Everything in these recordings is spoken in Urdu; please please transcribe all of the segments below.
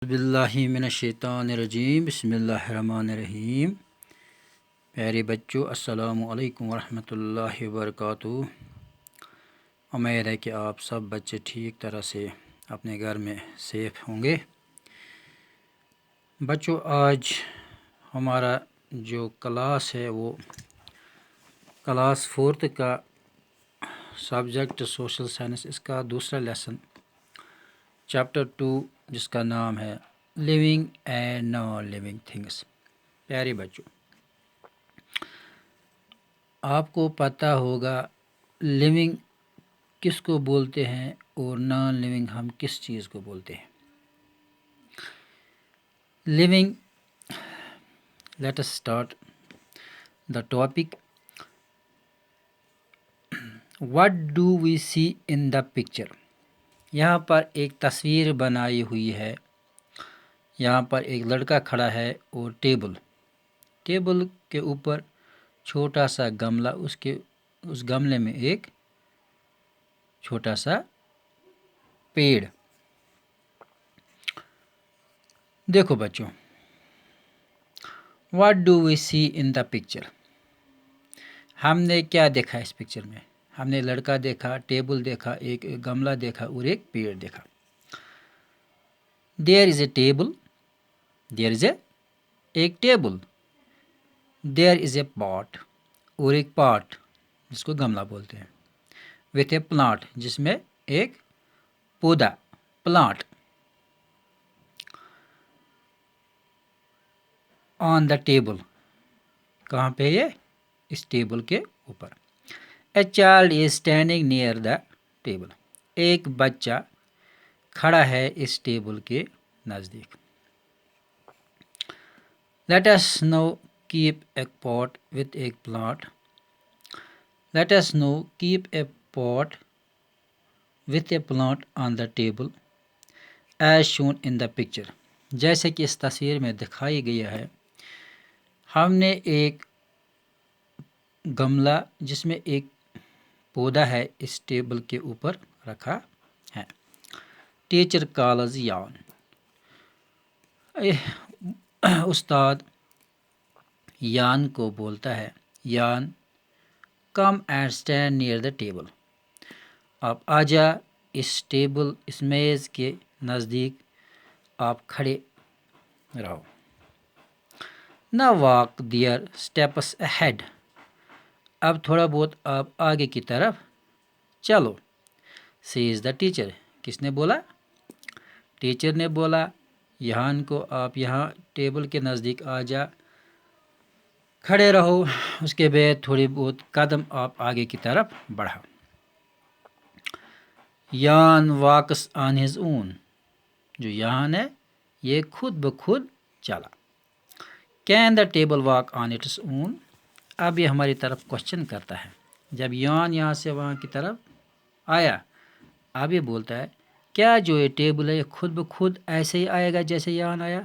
باللہ من الشیطان الرجیم بسم اللہ الرحمن الرحیم۔ پیارے بچوں، السلام علیکم ورحمۃ اللہ وبرکاتہ۔ امید ہے کہ آپ سب بچے ٹھیک طرح سے اپنے گھر میں سیف ہوں گے۔ بچوں، آج ہمارا جو کلاس ہے وہ کلاس 4 کا سبجیکٹ سوشل سائنس، اس کا دوسرا لیسن چیپٹر 2 جس کا نام ہے living and non living things. پیارے بچوں، آپ کو پتہ ہوگا لیونگ کس کو بولتے ہیں اور نان لیونگ ہم کس چیز کو بولتے ہیں۔ Living, let us start the topic. What do we see in the picture? یہاں پر ایک تصویر بنائی ہوئی ہے۔ یہاں پر ایک لڑکا کھڑا ہے اور ٹیبل کے اوپر چھوٹا سا گملہ، اس گملے میں ایک چھوٹا سا پیڑ۔ دیکھو بچوں، what do we see in the picture? ہم نے کیا دیکھا اس پکچر میں؟ ہم نے لڑکا دیکھا، ٹیبل دیکھا، ایک گملہ دیکھا اور ایک پیڑ دیکھا۔ دیر از اے ٹیبل، دیر از اے ایک ٹیبل، دیر از اے پاٹ اور ایک پاٹ جس کو گملہ بولتے ہیں، وتھ اے پلانٹ جس میں ایک پودا پلانٹ۔ آن دا ٹیبل، کہاں پہ یہ؟ اس ٹیبل کے اوپر۔ A child is standing near the table, ایک بچہ کھڑا ہے اس ٹیبل کے نزدیک۔ Let us now keep a pot with a plant. Let us now keep a pot with a plant on the table as shown in the picture. جیسے کہ اس تصویر میں دکھائی گیا ہے، ہم نے ایک گملہ جس میں ایک پودا ہے اس ٹیبل کے اوپر رکھا ہے۔ ٹیچر کالز یان، استاد یان کو بولتا ہے، یان come and stand near the table, آپ آ جا اس میز کے نزدیک آپ کھڑے رہو۔ نہ واک دیئر اسٹیپس اہیڈ، اب تھوڑا بہت آپ آگے کی طرف چلو۔ سیز دا ٹیچر، کس نے بولا؟ ٹیچر نے بولا یہان کو، آپ یہاں ٹیبل کے نزدیک آ جا، کھڑے رہو، اس کے بعد تھوڑی بہت قدم آپ آگے کی طرف بڑھا۔ یان واکس آن ہز اون، جو یان ہے یہ خود بخود چلا۔ Can the table walk on its اون؟ اب یہ ہماری طرف کوشچن کرتا ہے۔ جب یان یہاں سے وہاں کی طرف آیا، اب یہ بولتا ہے کیا جو یہ ٹیبل ہے یہ خود بخود ایسے ہی آئے گا جیسے یان آیا؟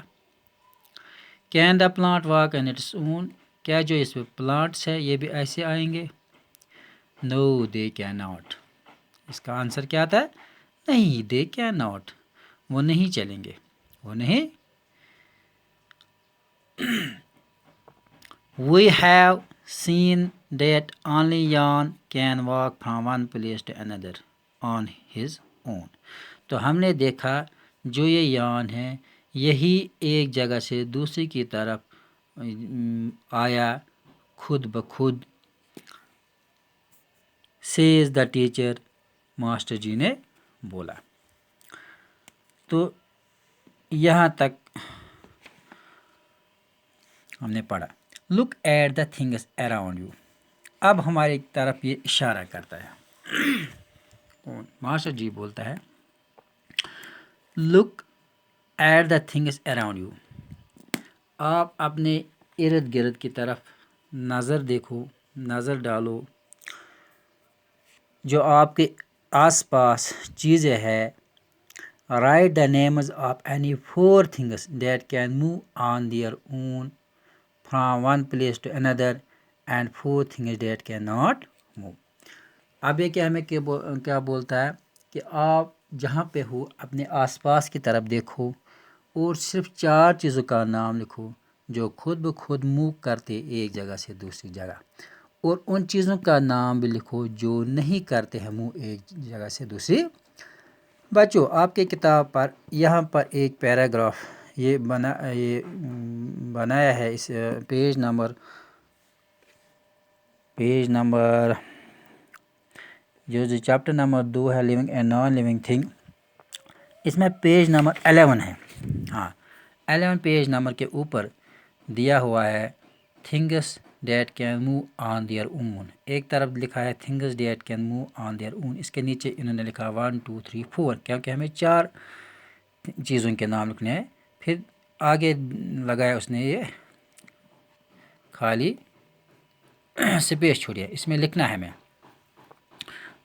Can the plant walk on its own? کیا جو اس میں پلانٹس ہے یہ بھی ایسے آئیں گے؟ نو دے کین ناٹ، اس کا آنسر کیا تھا؟ نہیں، دے کین ناٹ، وہ نہیں چلیں گے، وہ نہیں۔ We have seen that only Jan can walk from one place to another on his own. تو ہم نے دیکھا جو یہ یان ہے یہی ایک جگہ سے دوسری کی طرف آیا خود بخود۔ says the teacher، master ji نے بولا۔ تو یہاں تک ہم نے پڑھا۔ Look at the things around you, اب ہماری طرف یہ اشارہ کرتا ہے، ماسٹر جی بولتا ہے look at the things around you, آپ اپنے ارد گرد کی طرف نظر دیکھو، نظر ڈالو، جو آپ کے آس پاس چیزیں ہیں۔ Write the names of any 4 things that can move on their own from one place to another and 4 things that can not move. اب یہ کہ ہمیں کیا بولتا ہے کہ آپ جہاں پہ ہو اپنے آس پاس کی طرف دیکھو اور صرف 4 چیزوں کا نام لکھو جو خود بخود موو کرتے ایک جگہ سے دوسری جگہ، اور ان چیزوں کا نام بھی لکھو جو نہیں کرتے ہیں موو ایک جگہ سے دوسری۔ بچوں آپ کی کتاب پر یہاں پر ایک پیراگراف یہ بنایا ہے، اس پیج نمبر جو چیپٹر نمبر 2 ہے living and non living thing, اس میں پیج نمبر 11 ہے۔ ہاں 11 پیج نمبر کے اوپر دیا ہوا ہے things that can move on their own, ایک طرف لکھا ہے things that can move on their own, اس کے نیچے انہوں نے لکھا 1 2 3 4، کیونکہ ہمیں 4 چیزوں کے نام لکھنے ہیں۔ پھر آگے لگایا اس نے یہ خالی سپیس چھوڑی ہے، اس میں لکھنا ہے ہمیں۔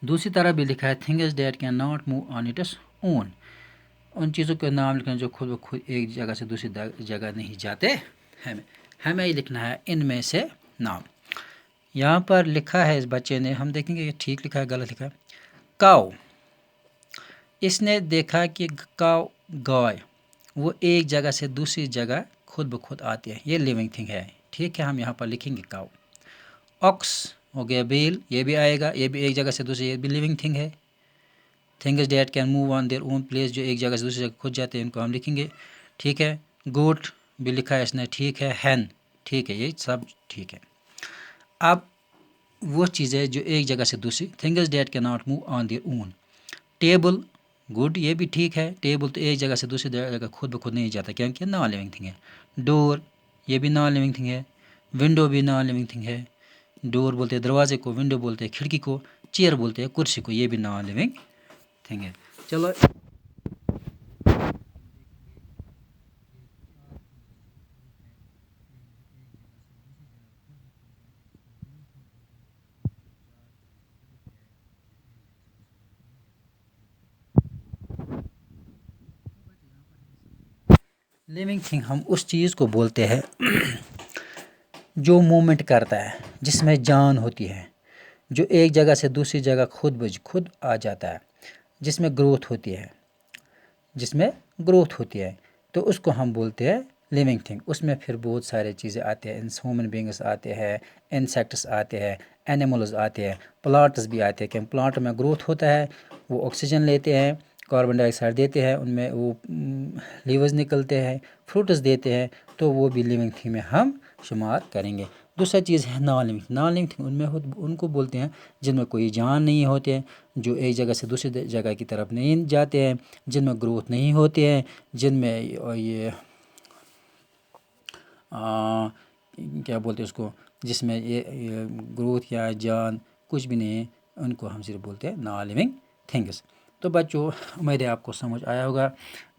دوسری طرف بھی لکھا ہے things that can not move on its own, ان چیزوں کے نام لکھنا جو خود بخود ایک جگہ سے دوسری جگہ نہیں جاتے، ہمیں یہ لکھنا ہے ان میں سے نام۔ یہاں پر لکھا ہے اس بچے نے، ہم دیکھیں گے یہ ٹھیک لکھا ہے غلط لکھا ہے۔ کاؤ، اس نے دیکھا کہ کاؤ گائے وہ ایک جگہ سے دوسری جگہ خود بخود آتی ہے، یہ لیونگ تھنگ ہے، ٹھیک ہے، ہم یہاں پر لکھیں گے کاؤ۔ آکس ہو گیا بیل، یہ بھی آئے گا، یہ بھی ایک جگہ سے دوسری، یہ بھی لیونگ تھنگ ہے۔ Things that can move on their own place, جو ایک جگہ سے دوسری جگہ خود جاتے ہیں، ان کو ہم لکھیں گے، ٹھیک ہے۔ گوٹ بھی لکھا ہے اس نے، ٹھیک ہے۔ ہین، ٹھیک ہے، یہ سب ٹھیک ہے۔ اب وہ چیزیں جو ایک جگہ سے دوسری، things that can not move on their own. Table, good, یہ بھی ٹھیک ہے، ٹیبل تو ایک جگہ سے دوسری جگہ خود بخود نہیں جاتا کیونکہ نان لیونگ تھنگ ہے۔ ڈور، یہ بھی نان لیونگ تھنگ ہے۔ ونڈو بھی نان لیونگ تھنگ ہے، ڈور بولتے ہیں دروازے کو، ونڈو بولتے ہیں کھڑکی کو، چیئر بولتے ہیں کرسی کو، یہ بھی نان لیونگ تھنگ ہے۔ چلو لیونگ تھنگ ہم اس چیز کو بولتے ہیں جو مومنٹ کرتا ہے، جس میں جان ہوتی ہے، جو ایک جگہ سے دوسری جگہ خود آ جاتا ہے، جس میں گروتھ ہوتی ہے، تو اس کو ہم بولتے ہیں لیونگ تھنگ۔ اس میں پھر بہت سارے چیزیں آتے ہیں، ہیومن بینگس آتے ہیں، انسیکٹس آتے ہیں، اینیملز آتے ہیں، پلانٹس بھی آتے ہیں، کہ پلانٹ میں گروتھ ہوتا ہے، وہ آکسیجن لیتے ہیں، کاربن ڈائی آکسائڈ دیتے ہیں، ان میں وہ لیورز نکلتے ہیں، فروٹس دیتے ہیں، تو وہ بھی لیونگ تھنگ میں ہم شمار کریں گے۔ دوسرا چیز ہے non living, non living thing ان کو بولتے ہیں جن میں کوئی جان نہیں ہوتے ہیں، جو ایک جگہ سے دوسری جگہ کی طرف نہیں جاتے ہیں، جن میں گروتھ نہیں ہوتے ہیں، جن میں یہ کیا بولتے ہیں اس کو، جس میں یہ گروتھ یا جان کچھ بھی نہیں ہے، ان کو ہم صرف بولتے ہیں نان لیونگ تھنگس۔ تو بچوں امید ہے آپ کو سمجھ آیا ہوگا،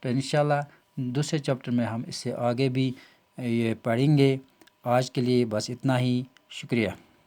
تو انشاءاللہ دوسرے چیپٹر میں ہم اس سے آگے بھی یہ پڑھیں گے۔ آج کے لیے بس اتنا ہی، شکریہ۔